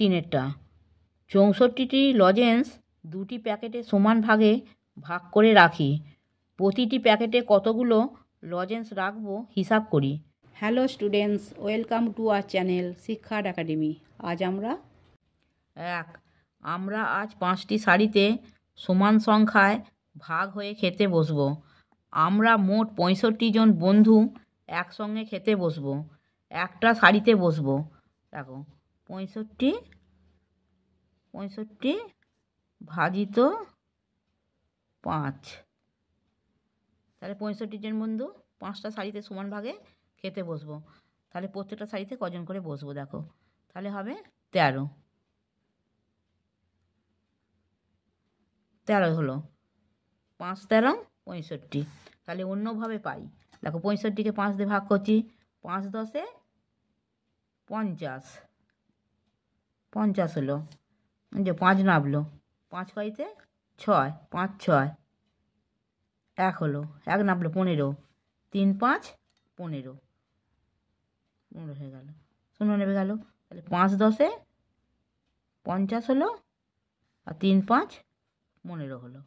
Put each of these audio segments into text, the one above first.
তিনেরটা 64টি lozenges 2টি প্যাকেটে সমান ভাগে ভাগ করে রাখি। প্রতিটি প্যাকেটে কতগুলো লজেন্স রাখবো হিসাব করি। Hello students, welcome to our channel শিক্ষার একাডেমি। আমরা আজ 5টি শাড়িতে সমান সংখ্যায় ভাগ হয়ে খেতে বসবো। আমরা মোট 65 জন বন্ধু একসঙ্গে খেতে বসবো। একটা শাড়িতে বসবো। দেখো 65 ভাজিত 5, তাহলে 65 জন বন্ধু 5টা শাড়িতে সমান ভাগে খেতে বসবো। তাহলে প্রত্যেকটা শাড়িতে কজন করে বসবো দেখো, তাহলে হবে 13 হলো। 5 13 65। তাহলে অন্যভাবে পাই। দেখো 65কে 5 দিয়ে ভাগ করছি, 5 10 50, 50 হলো। যে 5 নামলো, 5 কয়তে 6, 5 6, 1 হলো, 1 নামলো 15, 3 5 15 হয়ে গেল, 0 নেমে গেল। তাহলে 5 10 50 হলো, আর 3 5 15 হলো,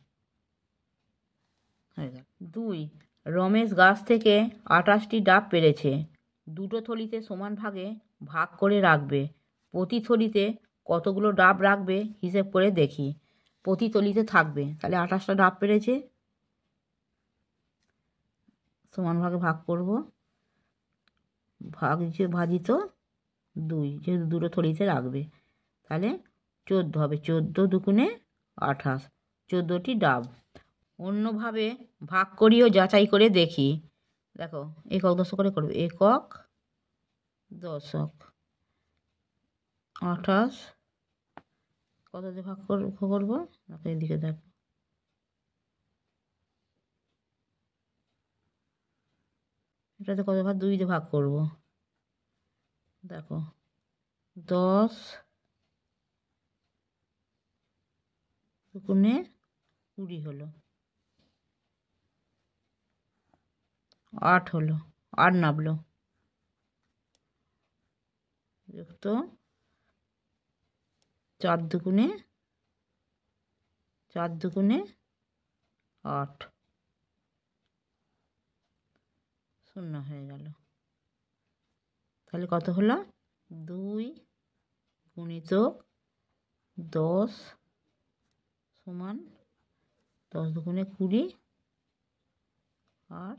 হয়ে গেল। 2 রমেশ গাছ থেকে 28টি ডাব পেড়েছে। 2টো থলিতে সমান ভাগে ভাগ করে রাখবে। প্রতি থলিতে কতগুলো ডাব রাখবে হিসেব করে দেখি। প্রতি থলিতে থাকবে, তাহলে 28টা ডাব পেড়েছে, সমান ভাগে ভাগ করব। ভাজিত 2, যেহেতু 2টো থলিতে রাখবে, তাহলে 14 হবে। 14 দুগুণে 28, 14টি ডাব। অন্যভাবে ভাগ করিও যাচাই করে দেখি। দেখো একক দশক করে করবে, একক দশক 28 কত দিয়ে ভাগ করবো দেখো, এদিকে দেখো, এটাতে কত ভাগ 2 দিয়ে ভাগ করবো। দেখো 10 দুগুণে 20 হলো, 8 হলো, 8 নামলো, যুক্ত 4 দুগুণে 8, 0 হয়ে গেল। তাহলে কত হলো? 2 গুণিতক 10 সমান 10 দুগুণে 20, আর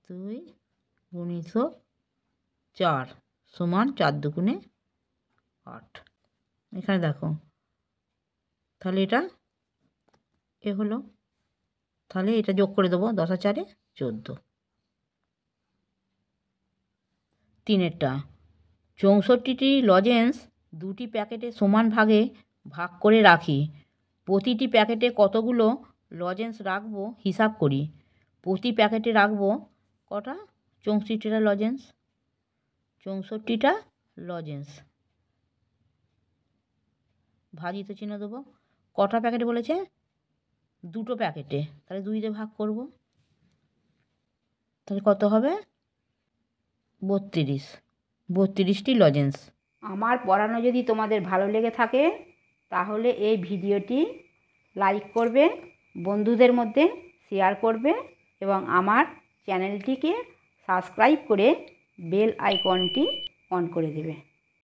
2 গুণিতক 4 সমান 4 দুগুণে 8। এখানে দেখো, তাহলে এটা হলো, তাহলে এটা যোগ করে দেবো, 10 আর 4 14। তিনেরটা 64টি লজেন্স 2টি প্যাকেটে সমান ভাগে ভাগ করে রাখি। প্রতিটি প্যাকেটে কতগুলো লজেন্স রাখবো হিসাব করি। প্রতি প্যাকেটে রাখবো কটা? 64টা লজেন্স, 64টা লজেন্স। ভাজিত চিহ্ন দেবো। কটা প্যাকেটে বলেছে? 2টো প্যাকেটে, তাহলে 2 দিয়ে ভাগ করব। তাহলে কত হবে? 32টি লজেন্স। আমার পড়ানো যদি তোমাদের ভালো লেগে থাকে তাহলে এই ভিডিওটি লাইক করবে, বন্ধুদের মধ্যে শেয়ার করবে এবং আমার চ্যানেলটিকে সাবস্ক্রাইব করে বেল আইকনটি অন করে দেবে।